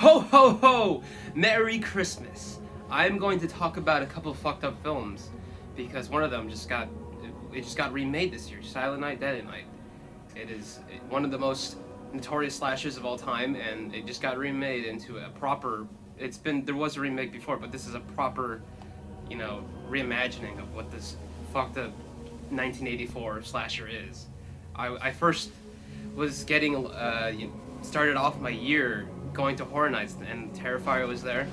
Ho ho ho! Merry Christmas! I'm going to talk about a couple of fucked up films because one of them just got remade this year. Silent Night, Deadly Night. It is one of the most notorious slashers of all time, and it just got remade into a proper. There was a remake before, but this is a proper, reimagining of what this fucked up 1984 slasher is. I first was getting started off my year going to horror nights, and Terrifier was there,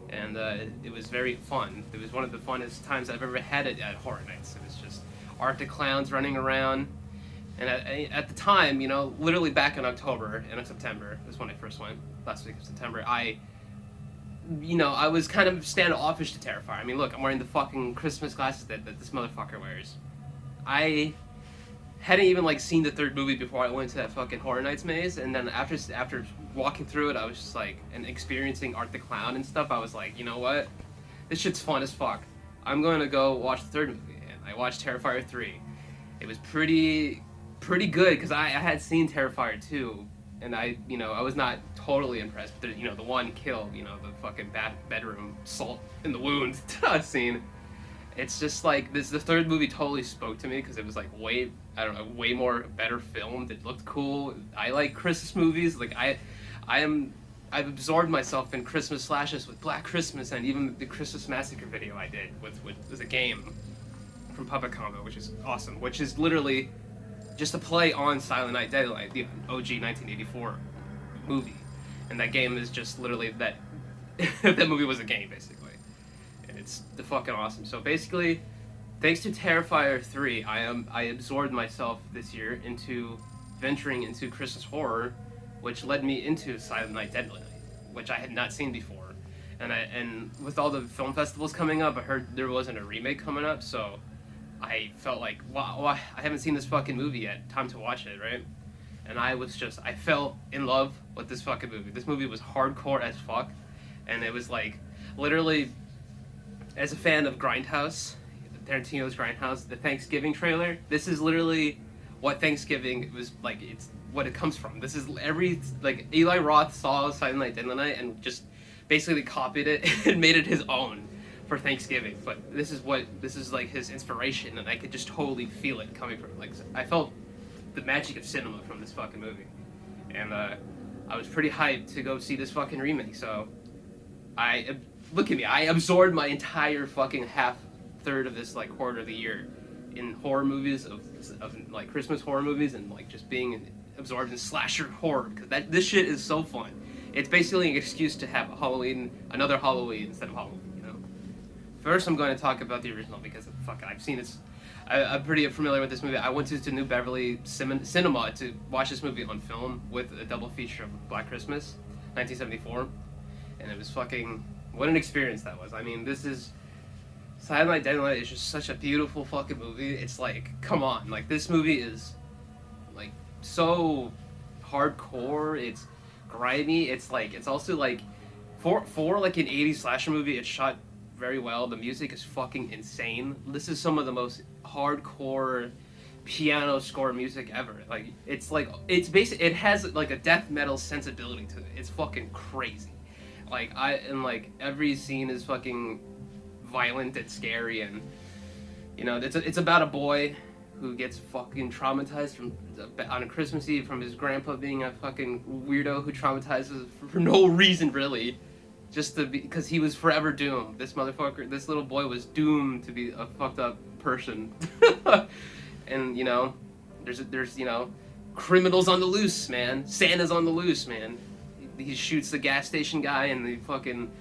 and it was very fun. It was one of the funnest times I've ever had it at horror nights. It was just Arctic clowns running around, and at the time, literally back in October and September was when I first went, last week of September. I was kind of standoffish to Terrifier. I mean, look, I'm wearing the fucking Christmas glasses that this motherfucker wears. I hadn't even seen the third movie before I went to that fucking Horror Nights maze, and then after walking through it, I was just and experiencing Art the Clown and stuff. I was like, you know what, this shit's fun as fuck. I'm going to go watch the third movie, and I watched Terrifier 3. It was pretty good because I had seen Terrifier 2, and I was not totally impressed. But the one kill, the fucking bedroom salt in the wound scene. It's just the third movie totally spoke to me because it was way more better filmed. It looked cool. I like Christmas movies. I've absorbed myself in Christmas slashes with Black Christmas, and even the Christmas Massacre video I did with a game from Puppet Combo, which is awesome. Which is literally just a play on Silent Night, Deadly Night, the OG 1984 movie, and that game is just literally that. That movie was a game basically. It's the fucking awesome. So basically, thanks to Terrifier 3, I absorbed myself this year into venturing into Christmas horror, which led me into Silent Night, Deadly Night, which I had not seen before. And with all the film festivals coming up, I heard there wasn't a remake coming up, so I felt like, wow, I haven't seen this fucking movie yet. Time to watch it, right? And I fell in love with this fucking movie. This movie was hardcore as fuck, and it was literally. As a fan of Grindhouse, Tarantino's Grindhouse, the Thanksgiving trailer, this is literally what Thanksgiving was like. It's what it comes from. This is Eli Roth saw Silent Night, Deadly Night, and just basically copied it and made it his own for Thanksgiving. But this is his inspiration, and I could just totally feel it coming from. I felt the magic of cinema from this fucking movie, and I was pretty hyped to go see this fucking remake. So look at me, I absorbed my entire fucking third of this quarter of the year in horror movies of Christmas horror movies, and just being absorbed in slasher horror because this shit is so fun. It's basically an excuse to have another Halloween instead of Halloween, First, I'm going to talk about the original because I've seen this. I'm pretty familiar with this movie. I went to New Beverly Cinema to watch this movie on film with a double feature of Black Christmas, 1974, and it was fucking. What an experience that was. I mean, this is... Silent Night, Deadly Night is just such a beautiful fucking movie. It's come on. This movie is, so hardcore. It's grimy. It's also, for an 80s slasher movie, it's shot very well. The music is fucking insane. This is some of the most hardcore piano score music ever. It's basically... It has, a death metal sensibility to it. It's fucking crazy. Every scene is fucking violent and scary, and it's about a boy who gets fucking traumatized on a Christmas Eve from his grandpa being a fucking weirdo who traumatizes for no reason really, just because he was forever doomed. This little boy was doomed to be a fucked up person, and there's criminals on the loose, man. Santa's on the loose, man. He shoots the gas station guy, and he fucking,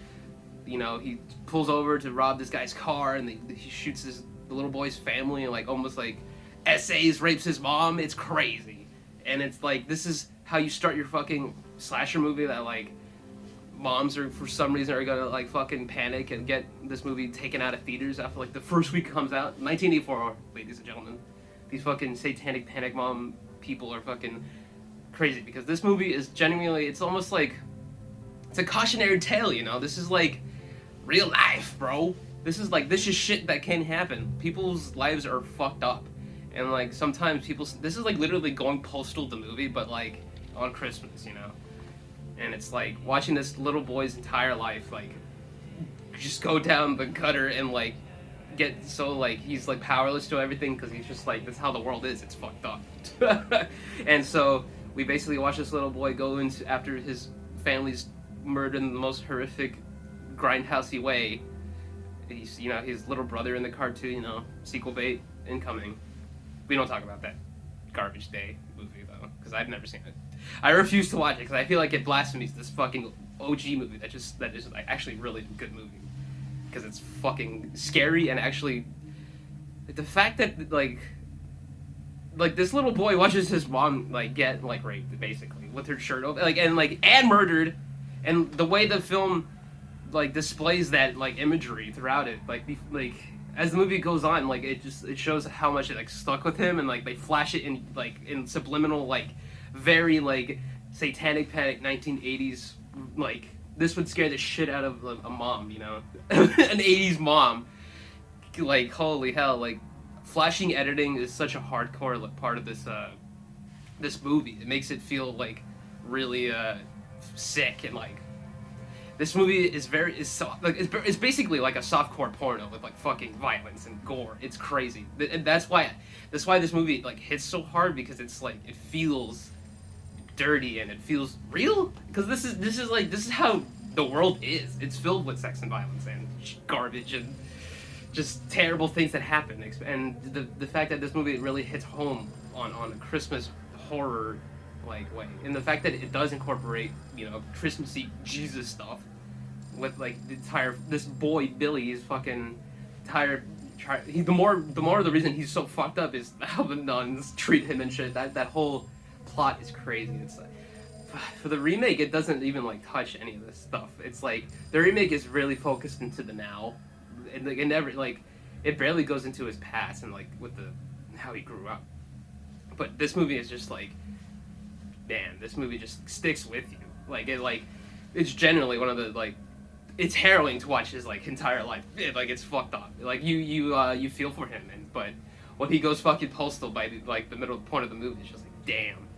he pulls over to rob this guy's car, and he shoots the little boy's family, and almost essays, rapes his mom. It's crazy, and it's this is how you start your fucking slasher movie that moms are for some reason are gonna fucking panic and get this movie taken out of theaters after the first week it comes out. 1984, ladies and gentlemen, these fucking satanic panic mom people are fucking crazy because this movie is genuinely, it's almost it's a cautionary tale, This is real life, bro. This is shit that can happen. People's lives are fucked up, and sometimes this is literally going postal the movie, but on Christmas, and it's like watching this little boy's entire life like just go down the gutter and like get so like he's like powerless to everything because he's just like that's how the world is. It's fucked up. And so we basically watch this little boy go into after his family's murdered in the most horrific grindhousey way. He's his little brother in the cartoon, sequel bait incoming. We don't talk about that garbage day movie though because I've never seen it. I refuse to watch it because I feel like it blasphemes this fucking OG movie that is like actually really a good movie because it's fucking scary and actually the fact that like this little boy watches his mom like get like raped basically with her shirt open and murdered, and the way the film like displays that like imagery throughout it like as the movie goes on like it shows how much it like stuck with him, and like they flash it in subliminal like very like satanic panic 1980s like this would scare the shit out of a mom, an 80s mom. Like holy hell, like flashing editing is such a hardcore part of this movie. It makes it feel like really sick, and like this movie is soft. Like it's basically like a softcore porno with like fucking violence and gore. It's crazy, and that's why this movie like hits so hard because it's like it feels dirty and it feels real because this is how the world is. It's filled with sex and violence and garbage and just terrible things that happen, and the fact that this movie really hits home on a Christmas horror like way, and the fact that it does incorporate Christmassy Jesus stuff with like this boy Billy is fucking tired. The more the reason he's so fucked up is how the nuns treat him and shit. That whole plot is crazy. It's like for the remake it doesn't even like touch any of this stuff. It's like the remake is really focused into the now, and like it barely goes into his past and like with how he grew up. But this movie is just like, man, this movie just sticks with you. It's generally one of the like, it's harrowing to watch his like entire life. It's fucked up. Like you feel for him, but when he goes fucking postal by the middle point of the movie, it's just like damn.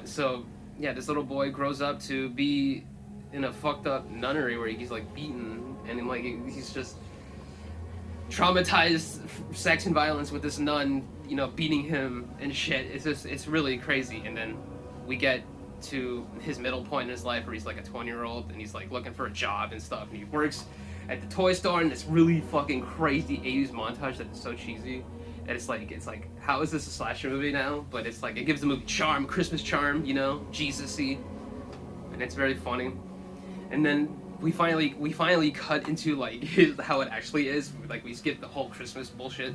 So yeah, this little boy grows up to be in a fucked up nunnery where he's like beaten and like he's just traumatized sex and violence with this nun, beating him and shit. It's really crazy. And then we get to his middle point in his life where he's like a 20-year-old and he's like looking for a job and stuff, and he works at the toy store in this really fucking crazy 80s montage that is so cheesy. And it's like how is this a slasher movie now? But it's like it gives the movie charm, Christmas charm, Jesus-y, and it's very funny. And then we finally cut into like how it actually is. Like we skip the whole Christmas bullshit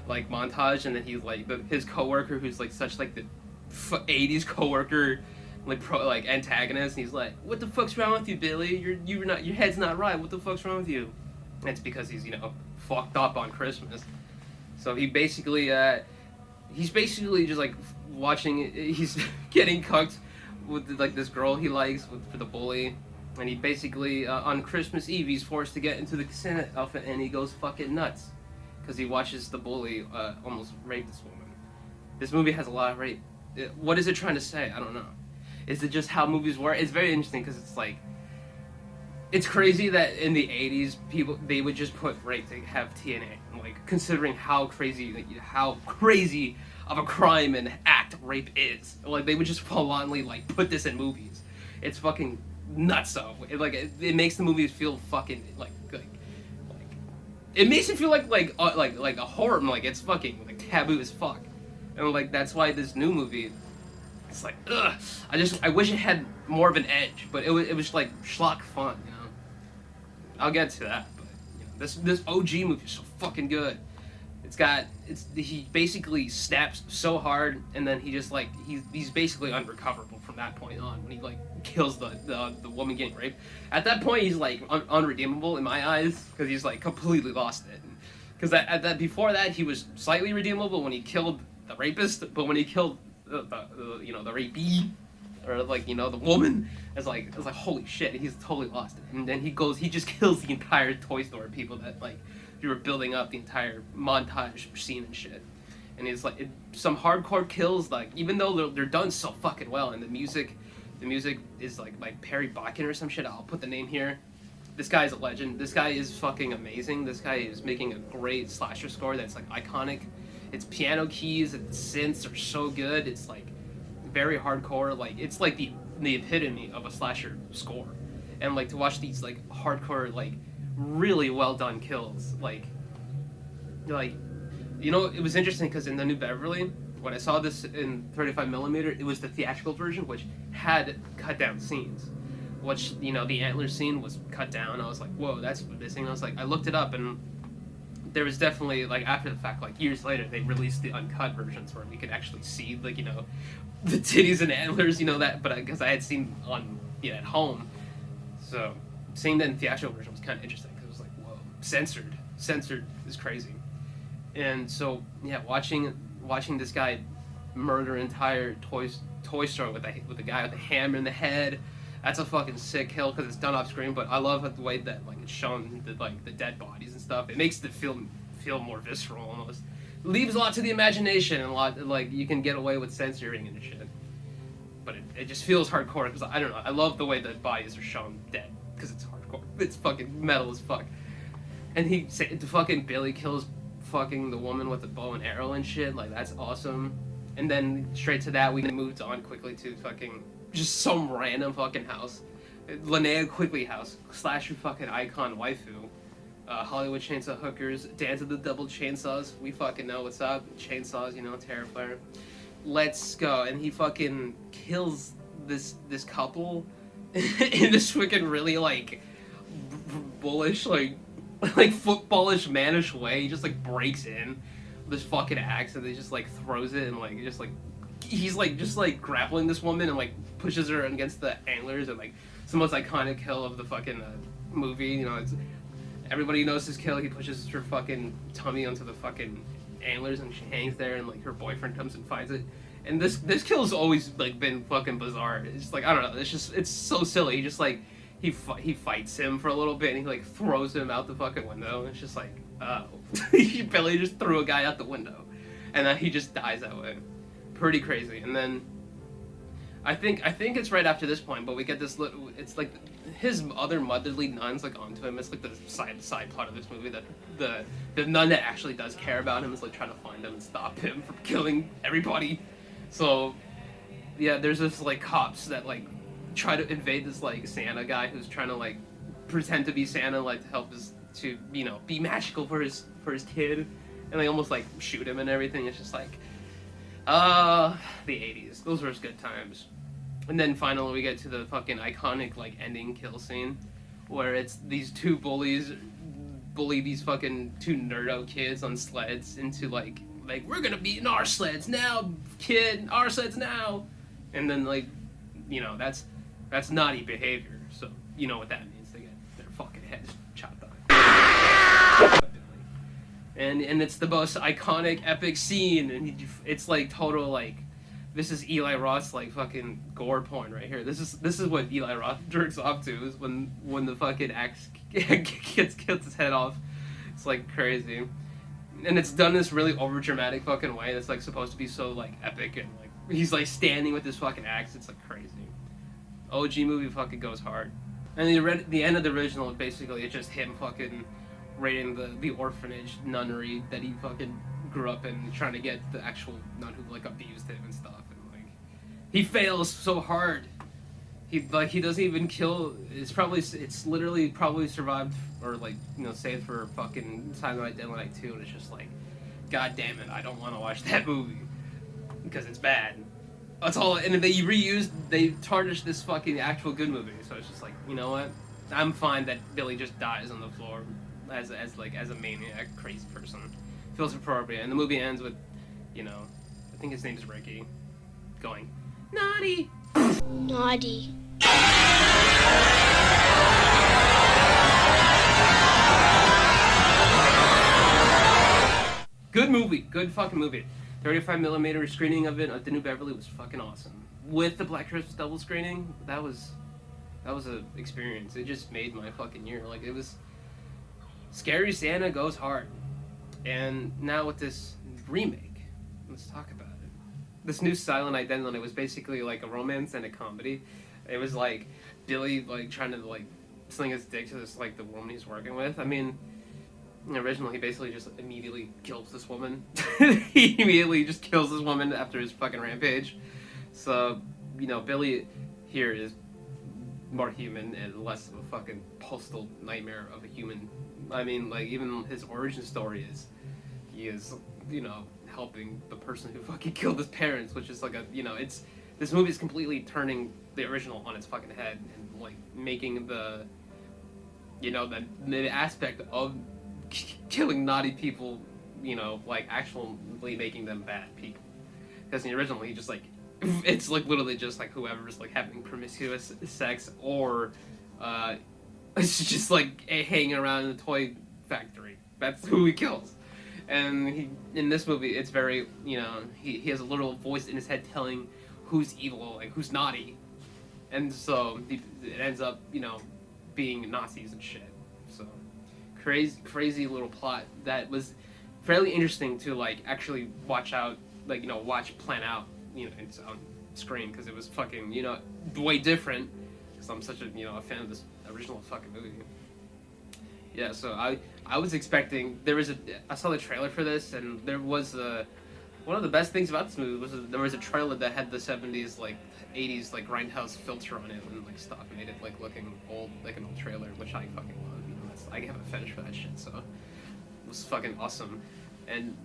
like montage, and then he's like his coworker who's like such like the 80s coworker like antagonist, and he's like, what the fuck's wrong with you, Billy? You're not, your head's not right. What the fuck's wrong with you? And it's because he's fucked up on Christmas. So he's basically just like watching. He's getting cucked with like this girl he likes for the bully, and he basically on Christmas Eve he's forced to get into the Santa outfit, and he goes fucking nuts because he watches the bully almost rape this woman. This movie has a lot of rape. What is it trying to say? I don't know. Is it just how movies work? It's very interesting because it's like, it's crazy that in the 80s they would just put rape to have TNA. Like considering how crazy of a crime and act rape is, like they would just full only like put this in movies. It's fucking nutso. It makes the movies feel fucking like it makes it feel like a horror. Like it's fucking like taboo as fuck, and like that's why this new movie. It's like, ugh. I wish it had more of an edge, but it was like schlock fun, I'll get to that, but this OG movie is so fucking good. He basically snaps so hard, and then he just like he's basically unrecoverable from that point on when he like kills the woman getting raped. At that point, he's like unredeemable in my eyes because he's like completely lost it. Because before that, he was slightly redeemable when he killed the rapist, but when he killed the rapee, or the woman, it's like holy shit, he's totally lost it. And then he just kills the entire toy store people that like you were building up the entire montage scene and shit. And it's like some hardcore kills, like even though they're done so fucking well, and the music The music is like Perry Botkin or some shit. I'll put the name here. This guy is a legend. This guy is fucking amazing. This guy is making a great slasher score that's like iconic. Its piano keys and synths are so good. It's like very hardcore. Like it's like the epitome of a slasher score. And like to watch these like hardcore, like really well done kills, like you know, it was interesting because in the New Beverly, when I saw this in 35mm, it was the theatrical version, which had cut down scenes. Which, you know, the antler scene was cut down. I was like, whoa, that's missing. I was like, I looked it up, and there was definitely, like, after the fact, like, years later, they released the uncut versions where we could actually see, like, you know, the titties and antlers, you know, that, but because I had seen on, you know, at home. So, seeing that in theatrical version was kind of interesting, because it was like, whoa, censored is crazy. And so, yeah, watching this guy murder an entire toy store with a guy with a hammer in the head, that's a fucking sick kill because it's done off screen. But I love the way that like it's shown the dead bodies and stuff. It makes the film feel more visceral almost. It leaves a lot to the imagination and a lot like you can get away with censoring and shit. But it just feels hardcore because I don't know. I love the way the bodies are shown dead because it's hardcore. It's fucking metal as fuck. And the fucking Billy kills fucking the woman with the bow and arrow and shit. Like that's awesome. And then straight to that we moved on quickly to fucking just some random fucking house. Linnea Quigley house. Slasher fucking icon waifu. Hollywood Chainsaw Hookers. Dance of the Double Chainsaws. We fucking know what's up. Chainsaws, you know, Terrifier. Let's go. And he fucking kills this couple in this fucking really like bullish, like footballish, mannish way. He just like breaks in with this fucking axe and they just like throws it and like just like he's like just like grappling this woman and like pushes her against the antlers and like it's the most iconic kill of the fucking movie. You know, it's everybody knows his kill. He pushes her fucking tummy onto the fucking antlers and she hangs there and like her boyfriend comes and finds it. And this kill's always like been fucking bizarre. It's just like I don't know. It's so silly. He just like he fights him for a little bit and he like throws him out the fucking window. And it's just like Billy just threw a guy out the window, and then he just dies that way. Pretty crazy. And then I think it's right after this point, but we get this. It's like his other motherly nuns like onto him. It's like the side plot of this movie that the nun that actually does care about him is like trying to find him and stop him from killing everybody. So yeah, there's this like cops that like try to invade this like Santa guy who's trying to like pretend to be Santa, like to help to you know be magical for his kid, and they almost like shoot him and everything. It's just like the 80s. Those were good times. And then finally we get to the fucking iconic like ending kill scene where it's these two bullies bully these fucking two nerdo kids on sleds into like we're gonna be in our sleds now, kid, our sleds now. And then like you know that's naughty behavior, so you know what that means. They get their fucking heads chopped off. And it's the most iconic, epic scene, and it's like total like, this is Eli Roth like fucking gore porn right here. This is what Eli Roth jerks off to, is when the fucking axe gets his head off. It's like crazy, and it's done this really over dramatic fucking way that's like supposed to be so like epic, and like he's like standing with his fucking axe. It's like crazy. OG movie fucking goes hard, and the end of the original basically it's just him fucking raiding the orphanage nunnery that he fucking grew up in, trying to get the actual nun who like abused him and stuff, and like he fails so hard. He doesn't even kill. It's literally probably survived or like you know saved for fucking Silent Night Deadly Night 2, and it's just like, god damn it, I don't want to watch that movie because it's bad. That's all. And they tarnished this fucking actual good movie, so it's just like, you know what, I'm fine that Billy just dies on the floor as a maniac, crazy person. Feels appropriate. And the movie ends with, you know, I think his name's Ricky, going, naughty! Naughty. Good movie. Good fucking movie. 35mm screening of it at the New Beverly was fucking awesome. With the Black Christmas double screening, that was a experience. It just made my fucking year. Like, it was... Scary Santa goes hard. And now with this remake, let's talk about it. This new Silent Night Deadly Night was basically like a romance and a comedy. It was like Billy like trying to like sling his dick to this like the woman he's working with. I mean, originally he basically just immediately kills this woman. He immediately just kills this woman after his fucking rampage. So, Billy here is more human and less of a fucking postal nightmare of a human. I mean, like, even his origin story is he is, helping the person who fucking killed his parents, which is like this movie is completely turning the original on its fucking head and like making the aspect of killing naughty people, like actually making them bad people. Because in the original, he just like it's like literally just like whoever's like having promiscuous sex or it's just like hanging around in the toy factory. That's who he kills. And in this movie, it's very, he has a little voice in his head telling who's evil, like who's naughty. And so it ends up, being Nazis and shit. So crazy little plot that was fairly interesting to like actually watch out, like, watch plan out, it's on screen, because it was fucking, way different, because I'm such a fan of this original fucking movie. Yeah, so I was expecting, I saw the trailer for this, and there was one of the best things about this movie was there was a trailer that had the 70s, like 80s, like grindhouse filter on it and like stuff, made it like looking old, like an old trailer, which I fucking love. I have a fetish for that shit, so it was fucking awesome. And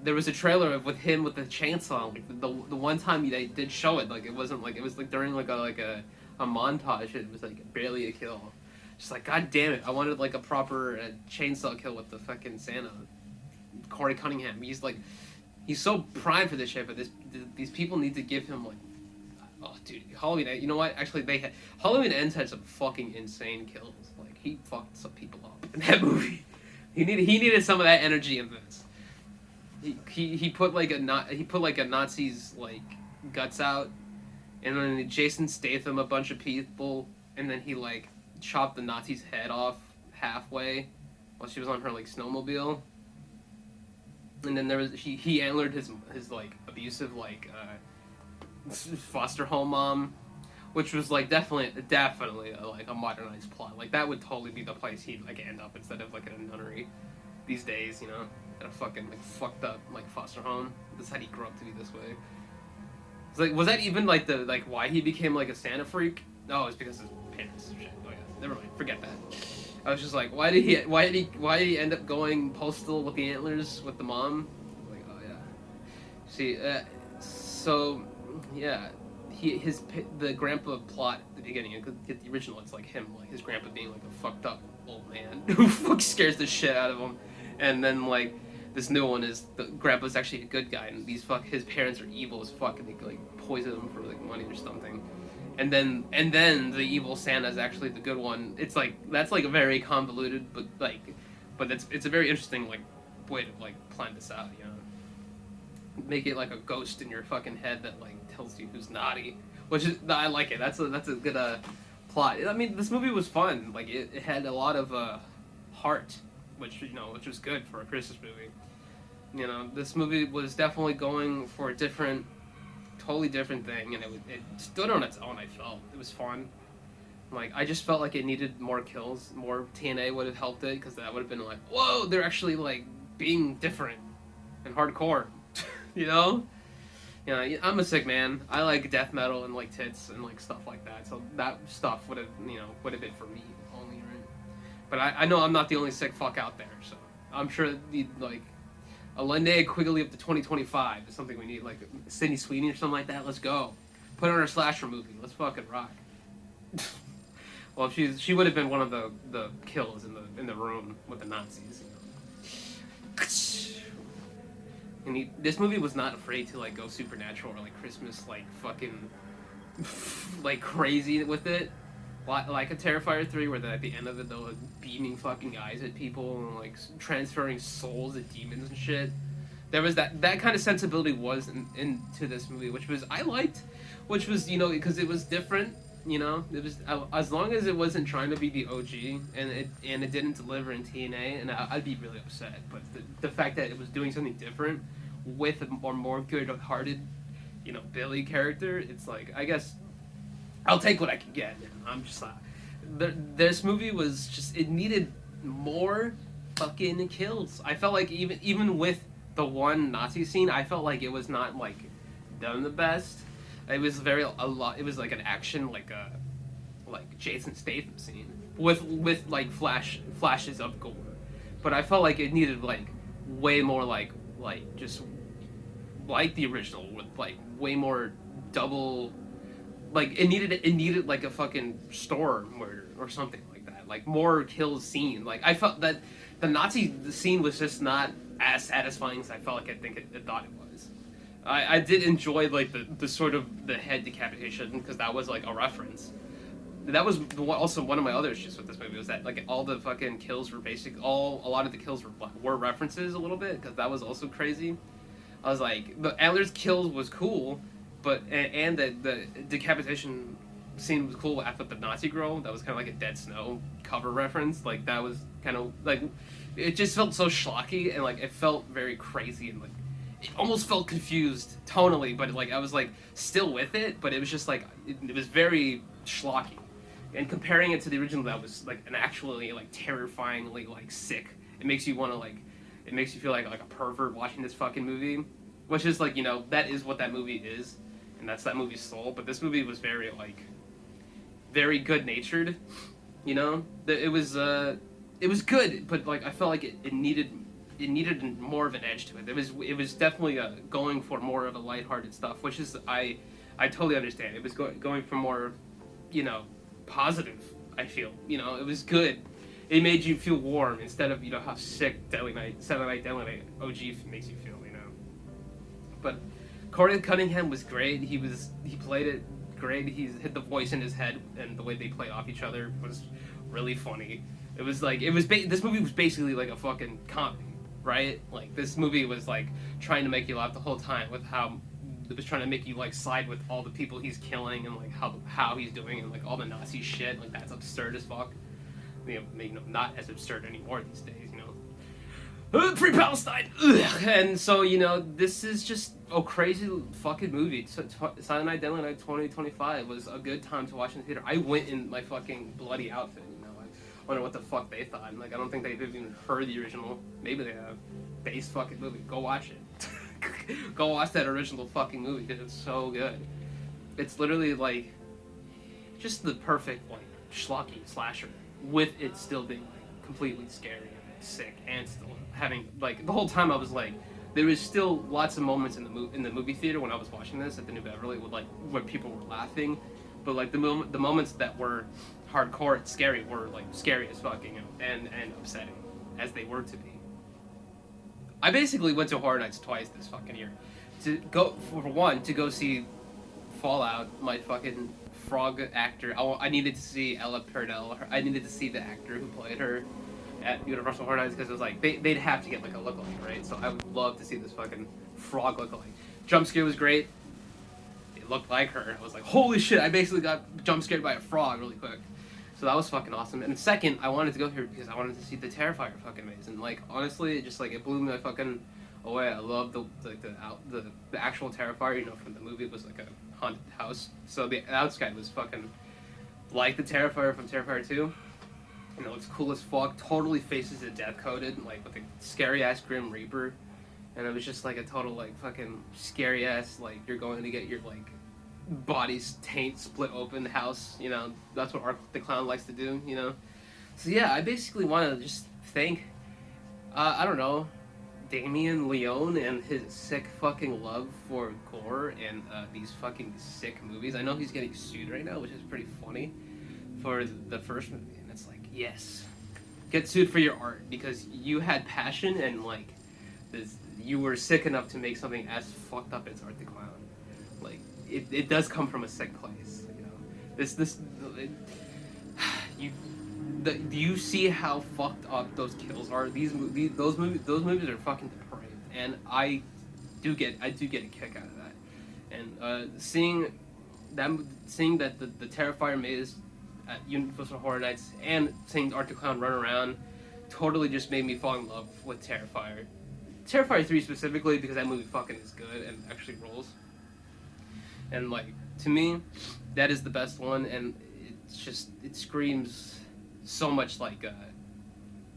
there was a trailer with him with the chainsaw. Like the one time they did show it, like it wasn't like, it was like during like a montage. It was like barely a kill. Just like, god damn it, I wanted like a proper chainsaw kill with the fucking Santa. Corey Cunningham. He's so primed for this shit, but these people need to give him like, oh dude, Halloween. You know what? Actually, Halloween Ends had some fucking insane kills. Like he fucked some people up in that movie. He needed some of that energy in this. He put like a Nazi's like guts out, and then Jason Statham a bunch of people, and then he like chopped the Nazi's head off halfway while she was on her like snowmobile. And then there was he antlered his like abusive like foster home mom, which was like definitely like a modernized plot. Like that would totally be the place he'd like end up instead of like in a nunnery these days, at a fucking like fucked up like foster home. This is how he grew up to be this way. It's like, was that even like the like why he became like a Santa freak? No, it's because his parents and shit. Oh yeah, never mind, forget that. I was just like, why did he end up going postal with the antlers with the mom? Like, oh yeah. See, so yeah, the grandpa plot at the beginning. The original, it's like him, like his grandpa being like a fucked up old man who fuck scares the shit out of him, and then like this new one is the grandpa's actually a good guy, and his parents are evil as fuck, and they like poison him for like money or something. And then the evil Santa is actually the good one. It's like that's like a very convoluted, but it's a very interesting like way to like plan this out. Make it like a ghost in your fucking head that like tells you who's naughty, which is I like it. That's a good plot. I mean, this movie was fun. Like it had a lot of heart, which was good for a Christmas movie. This movie was definitely going for a totally different thing, and it stood on its own. I felt it was fun. Like I just felt like it needed more kills. More TNA would have helped it, because that would have been like, whoa, they're actually like being different and hardcore. I'm a sick man. I like death metal and like tits and like stuff like that. So that stuff would have been for me only, right? But I know I'm not the only sick fuck out there. So I'm sure like a Linnea Quigley up to 2025 is something we need, like Sydney Sweeney or something like that. Let's go. Put her in a slasher movie. Let's fucking rock. Well, she would have been one of the kills in the room with the Nazis. And this movie was not afraid to like go supernatural or like Christmas like fucking like crazy with it, like a Terrifier 3, where at the end of it they're like beaming fucking eyes at people and like transferring souls of demons and shit. There was that kind of sensibility was into this movie, which I liked, which was because it was different. It was as long as it wasn't trying to be the OG and it didn't deliver in TNA, and I'd be really upset. But the fact that it was doing something different with a more good-hearted, Billy character, it's like I guess I'll take what I can get. I'm just this movie was just, it needed more fucking kills. I felt like even with the one Nazi scene, I felt like it was not like done the best. It was a lot. It was like an action, like a Jason Statham scene with like flashes of gore, but I felt like it needed like way more like just like the original with like way more double, like it needed like a fucking store murder or something like that, like more kills seen. Like I felt that the Nazi scene was just not as satisfying as I felt like it thought it was. I did enjoy like the sort of the head decapitation, because that was like a reference. That was also one of my other issues with this movie, was that like all the fucking kills were a lot of the kills were references a little bit, because that was also crazy. I was like, the Antlers kills was cool, but and the decapitation scene was cool after the Nazi girl. That was kind of like a Dead Snow cover reference. Like that was kind of like, it just felt so schlocky, and like it felt very crazy, and like it almost felt confused tonally, but like I was like still with it, but it was just like it was very schlocky. And comparing it to the original, that was like an actually like terrifyingly like sick. It makes you want to like, it makes you feel like a pervert watching this fucking movie, which is like, you know, that is what that movie is, and that's that movie's soul. But this movie was very like, very good natured, you know. It was good, but like I felt like it needed more of an edge to it. It was definitely going for more of a lighthearted stuff, which is I totally understand. It was going for more, you know, positive. I feel, you know, it was good. It made you feel warm instead of, you know, how sick Silent Night Deadly Night OG makes you feel, you know. But Corey Cunningham was great. He played it great. He hit the voice in his head, and the way they played off each other was really funny. It was like this movie was basically like a fucking comedy, right? Like this movie was like trying to make you laugh the whole time, with how it was trying to make you like side with all the people he's killing, and like how he's doing, and like all the Nazi shit. Like that's absurd as fuck. You know, not as absurd anymore these days, you know. Free Palestine! Ugh. And so, you know, this is just a crazy fucking movie. So, Silent Night Deadly Night 2025 was a good time to watch in the theater. I went in my fucking bloody outfit, you know. I wonder what the fuck they thought. Like, I don't think they've even heard the original. Maybe they have. Base fucking movie. Go watch it. Go watch that original fucking movie, because it's so good. It's literally like just the perfect like schlocky slasher, with it still being like completely scary and sick, and still having like the whole time I was like, there was still lots of moments in the movie theater when I was watching this at the New Beverly with like where people were laughing, but like the moments that were hardcore and scary were like scary as fucking and upsetting as they were to be. I basically went to Horror Nights twice this fucking year. To go see Fallout, my fucking frog actor. I needed to see Ella Purnell. I needed to see the actor who played her at Universal Horror Nights, because it was like they'd have to get like a lookalike, right? So I would love to see this fucking frog lookalike. Jump scare was great. It looked like her. I was like, holy shit! I basically got jump scared by a frog really quick. So that was fucking awesome. And second, I wanted to go here because I wanted to see the Terrifier fucking maze. And like honestly, it just like it blew me fucking away. I love the actual Terrifier, you know, from the movie. It was like a haunted house. So the outside was fucking like the Terrifier from Terrifier 2. And it looks cool as fuck. Totally faces it death coded, like with a scary ass Grim Reaper. And it was just like a total like fucking scary ass, like you're going to get your like body's taint split open house, you know. That's what Art the Clown likes to do, you know. So yeah, I basically want to just thank I don't know, Damien Leone and his sick fucking love for gore and these fucking sick movies. I know he's getting sued right now, which is pretty funny, for the first movie, and it's like, yes, get sued for your art, because you had passion and like you were sick enough to make something as fucked up as Art the Clown. Like it does come from a sick place, you know. Do you see how fucked up those kills are? Those movies are fucking depraved, and I do get a kick out of that. And seeing that the Terrifier maze at Universal Horror Nights, and seeing Art the Clown run around, totally just made me fall in love with Terrifier. Terrifier 3 specifically, because that movie fucking is good and actually rolls. And like To me, that is the best one, and it screams so much like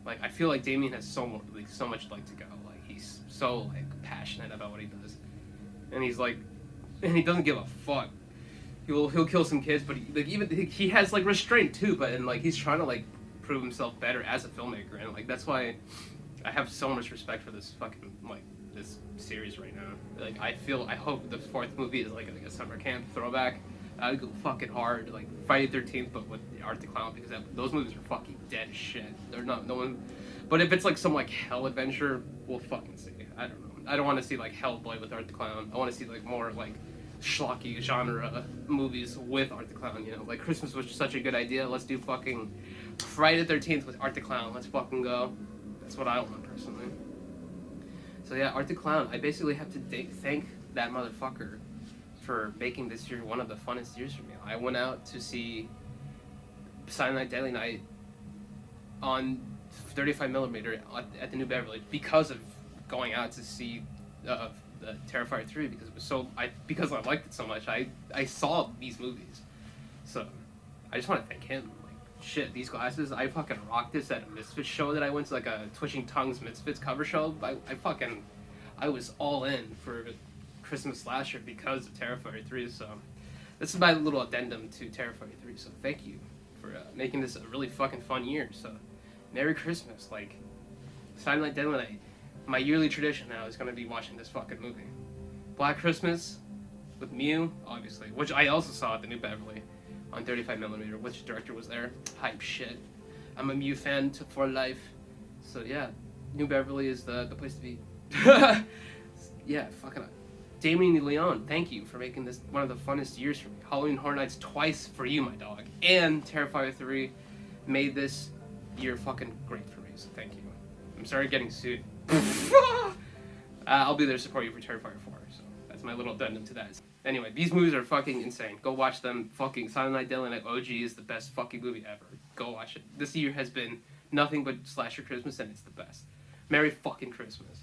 I feel like Damien has so much like to go. Like he's so like passionate about what he does, and he doesn't give a fuck. He'll kill some kids, but he has like restraint too. But he's trying to like prove himself better as a filmmaker, and like that's why I have so much respect for this fucking this series right now. Like I hope the fourth movie is like a summer camp throwback. I would go fucking hard, like Friday 13th, but with Art the Clown, because those movies are fucking dead as shit. They're not no one. But if it's like some like hell adventure, we'll fucking see. I don't know. I don't want to see like Hellboy with Art the Clown. I want to see like more like schlocky genre movies with Art the Clown. You know, like Christmas was such a good idea. Let's do fucking Friday 13th with Art the Clown. Let's fucking go. That's what I want personally. So yeah, Art the Clown. I basically have to thank that motherfucker for making this year one of the funnest years for me. I went out to see Silent Night, Deadly Night on 35mm at the New Beverly because of going out to see the Terrifier 3 because it was because I liked it so much. I saw these movies, so I just want to thank him. Like shit, these glasses, I fucking rocked this at a Misfits show that I went to, like a Twitching Tongues Misfits cover show. I was all in for Christmas slasher because of Terrifier 3. So this is my little addendum to Terrifier 3. So thank you for making this a really fucking fun year. So Merry Christmas. Like Silent Night, Deadly Night. My yearly tradition now is gonna be watching this fucking movie. Black Christmas with Mew, obviously, which I also saw at the New Beverly on 35mm. Which director was there? Hype shit. I'm a Mew fan for life. So yeah, New Beverly is the place to be. Yeah, fucking Damien Leone, thank you for making this one of the funnest years for me. Halloween Horror Nights twice for you, my dog. And Terrifier 3 made this year fucking great for me, so thank you. I'm sorry getting sued. I'll be there to support you for Terrifier 4, so that's my little addendum to that. Anyway, these movies are fucking insane. Go watch them. Fucking Silent Night, Deadly Night OG is the best fucking movie ever. Go watch it. This year has been nothing but slasher Christmas, and it's the best. Merry fucking Christmas.